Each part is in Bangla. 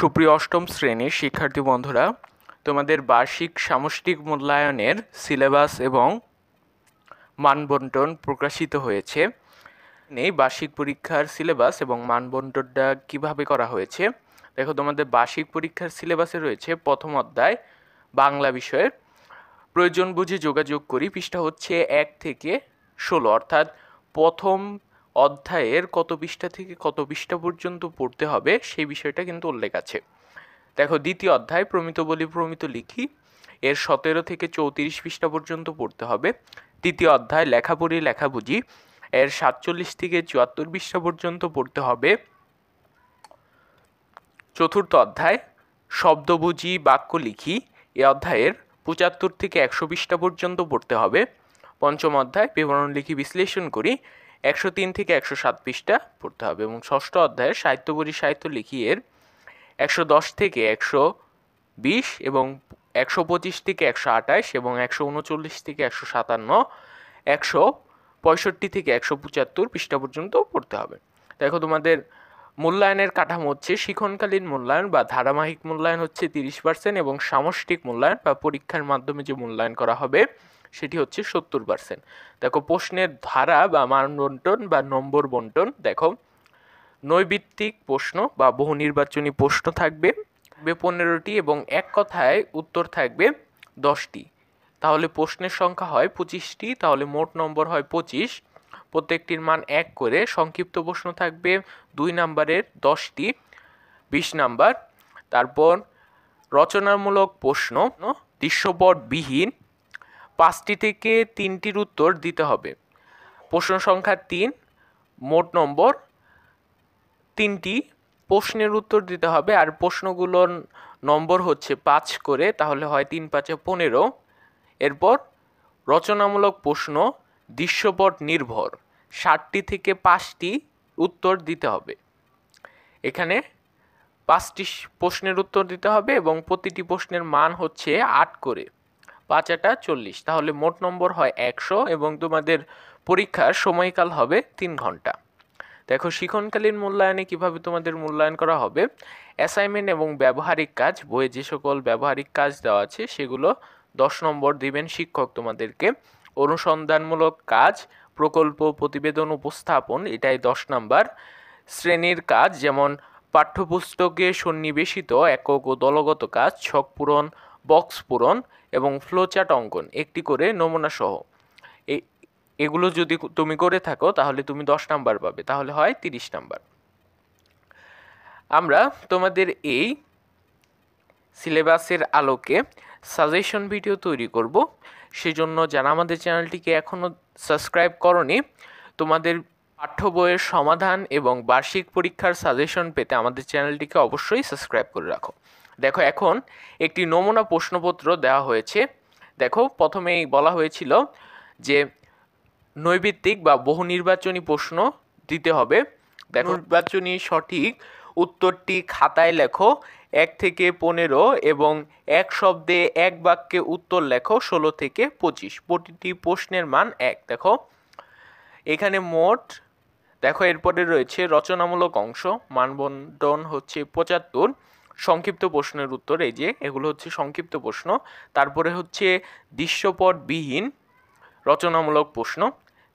সুপ্রিয় অষ্টম শ্রেণীর শিক্ষার্থী বন্ধুরা, তোমাদের বার্ষিক সামষ্টিক মূল্যায়নের সিলেবাস এবং মানবন্টন প্রকাশিত হয়েছে। এই বার্ষিক পরীক্ষার সিলেবাস এবং মানবন্টনটা কিভাবে করা হয়েছে দেখো। তোমাদের বার্ষিক পরীক্ষার সিলেবাসে রয়েছে প্রথম অধ্যায় বাংলা বিষয়ের প্রয়োজন বুঝে যোগাযোগ করি, পৃষ্ঠা হচ্ছে 1 থেকে 16, অর্থাৎ প্রথম অধ্যায়ের কত পৃষ্ঠা থেকে কত পৃষ্ঠা পর্যন্ত পড়তে হবে সেই বিষয়টা কিন্তু উল্লেখ আছে। দেখো, দ্বিতীয় অধ্যায় প্রমিত বলি প্রমিত লিখি, এর 17 থেকে 34 পৃষ্ঠা পর্যন্ত পড়তে হবে। তৃতীয় অধ্যায় লেখা পড়ি লেখা বুঝি, এর 47 থেকে 74 পৃষ্ঠা পর্যন্ত পড়তে হবে। চতুর্থ অধ্যায় শব্দ বুঝি বাক্য লিখি, এ অধ্যায়ের 75 থেকে 100 পৃষ্ঠা পর্যন্ত পড়তে হবে। পঞ্চম অধ্যায় বিবরণ লিখি বিশ্লেষণ করি, 103 থেকে 107 পৃষ্ঠা পড়তে হবে। এবং ষষ্ঠ অধ্যায়ে সাহিত্য পড়ি সাহিত্য লিখি, এর 110 থেকে 120 এবং 125 থেকে 128 এবং 139 থেকে 157, 165 থেকে 175 পৃষ্ঠা পর্যন্ত পড়তে হবে। দেখো, তোমাদের মূল্যায়নের কাঠামো হচ্ছে শিক্ষণকালীন মূল্যায়ন বা ধারাবাহিক মূল্যায়ন হচ্ছে 30% এবং সামষ্টিক মূল্যায়ন বা পরীক্ষার মাধ্যমে যে মূল্যায়ন করা হবে সেটি হচ্ছে 70%। দেখো, প্রশ্নের ধারা বা মান বন্টন বা নম্বর বন্টন। দেখো, নৈবিত্তিক প্রশ্ন বা বহু নির্বাচনী প্রশ্ন থাকবে 15টি এবং এক কথায় উত্তর থাকবে 10টি। তাহলে প্রশ্নের সংখ্যা হয় 25টি, তাহলে মোট নম্বর হয় 25। প্রত্যেকটির মান 1 করে। সংক্ষিপ্ত প্রশ্ন থাকবে 2 নাম্বারের 10টি, 20 নাম্বার। তারপর রচনামূলক প্রশ্ন দৃশ্যপটবিহীন 5টি থেকে 3টির উত্তর দিতে হবে। প্রশ্ন সংখ্যা 3, মোট নম্বর 3টি, প্রশ্নের উত্তর দিতে হবে। আর প্রশ্নগুলোর নম্বর হচ্ছে 5 করে, তাহলে হয় 3 5 15। এরপর রচনামূলক প্রশ্ন দৃশ্যপট নির্ভর 60টি থেকে 5টি উত্তর দিতে হবে। এখানে 5টি প্রশ্নের উত্তর দিতে হবে এবং প্রতিটি প্রশ্নের মান হচ্ছে 8 করে, 5 8 40, তাহলে মোট নম্বর হয় 100 এবং তোমাদের পরীক্ষার সময়কাল হবে 3 ঘন্টা। দেখো, শিক্ষণকালীন মূল্যায়নে কিভাবে তোমাদের মূল্যায়ন করা হবে। অ্যাসাইনমেন্ট এবং ব্যবহারিক কাজ, বইয়ে যে সকল ব্যবহারিক কাজ দেওয়া আছে সেগুলো 10 নম্বর দিবেন শিক্ষক তোমাদেরকে। অনুসন্ধানমূলক কাজ, প্রকল্প প্রতিবেদন উপস্থাপন, এটাই 10 নাম্বার। শ্রেণীর কাজ যেমন পাঠ্যপুস্তকে সন্নিবেশিত একক ও দলগত কাজ, ছক পূরণ, বক্স পূরণ এবং ফ্লোচার্ট অঙ্কন, একটি করে নমুনা সহ, এগুলো যদি তুমি করে থাকো তাহলে তুমি 10 নাম্বার পাবে, তাহলে হয় 30 নাম্বার। আমরা তোমাদের এই সিলেবাসের আলোকে সাজেশন ভিডিও তৈরি করব। সেজন্য যারা আমাদের চ্যানেলটিকে এখনও সাবস্ক্রাইব করনি, তোমাদের পাঠ্য বইয়ের সমাধান এবং বার্ষিক পরীক্ষার সাজেশন পেতে আমাদের চ্যানেলটিকে অবশ্যই সাবস্ক্রাইব করে রাখো। দেখো, এখন একটি নমুনা প্রশ্নপত্র দেওয়া হয়েছে। দেখো, প্রথমেই বলা হয়েছিল যে নৈবিত্তিক বা বহু নির্বাচনী প্রশ্ন দিতে হবে। দেখো, নির্বাচনী সঠিক উত্তরটি খাতায় লেখো 1 থেকে 15 এবং এক শব্দে এক বাক্যে উত্তর লেখো 16 থেকে 25। প্রতিটি প্রশ্নের মান 1। দেখো, এখানে মোট, দেখো এরপরে রয়েছে রচনামূলক অংশ, মানবন্টন হচ্ছে 75। সংক্ষিপ্ত প্রশ্নের উত্তর, এই যে এগুলো হচ্ছে সংক্ষিপ্ত প্রশ্ন। তারপরে হচ্ছে দৃশ্যপটবিহীন রচনামূলক প্রশ্ন।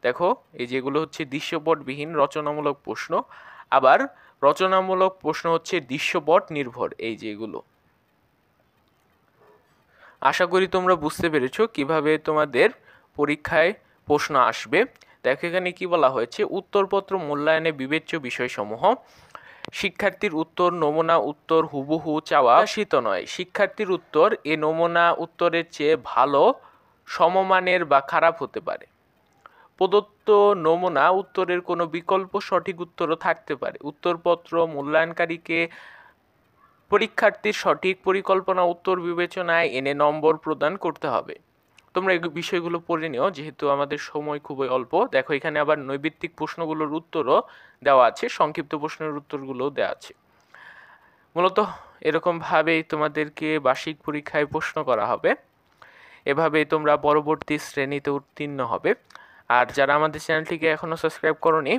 দেখো, এই যেগুলো হচ্ছে দৃশ্যপটবিহীন রচনামূলক প্রশ্ন। আবার রচনামূলক প্রশ্ন হচ্ছে দৃশ্যপট নির্ভর, এই যেগুলো। আশা করি তোমরা বুঝতে পেরেছো কিভাবে তোমাদের পরীক্ষায় প্রশ্ন আসবে। দেখো, এখানে কি বলা হয়েছে, উত্তরপত্র মূল্যায়নে বিবেচ্য বিষয়সমূহ। শিক্ষার্থীর উত্তর নমুনা উত্তর হুবহু চাওয়া প্রত্যাশিত নয়। শিক্ষার্থীর উত্তর এ নমুনা উত্তরের চেয়ে ভালো, সমমানের বা খারাপ হতে পারে। প্রদত্ত নমুনা উত্তরের কোনো বিকল্প সঠিক উত্তরও থাকতে পারে। উত্তরপত্র মূল্যায়নকারীকে পরীক্ষার্থীর সঠিক পরিকল্পনা উত্তর বিবেচনায় এনে নম্বর প্রদান করতে হবে। তোমরা এই বিষয়গুলো পড়ে নিও, যেহেতু আমাদের সময় খুবই অল্প। দেখো, এখানে আবার নৈবিত্তিক প্রশ্নগুলোর উত্তরও দেওয়া আছে, সংক্ষিপ্ত প্রশ্নের উত্তরগুলোও দেওয়া আছে। মূলত এরকমভাবেই তোমাদেরকে বার্ষিক পরীক্ষায় প্রশ্ন করা হবে। এভাবেই তোমরা পরবর্তী শ্রেণীতে উত্তীর্ণ হবে। আর যারা আমাদের চ্যানেলটিকে এখনও সাবস্ক্রাইব করোনি,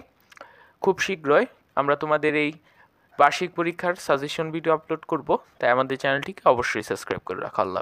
খুব শীঘ্রই আমরা তোমাদের এই বার্ষিক পরীক্ষার সাজেশন ভিডিও আপলোড করব, তাই আমাদের চ্যানেলটিকে অবশ্যই সাবস্ক্রাইব করে রাখা। আল্লাহ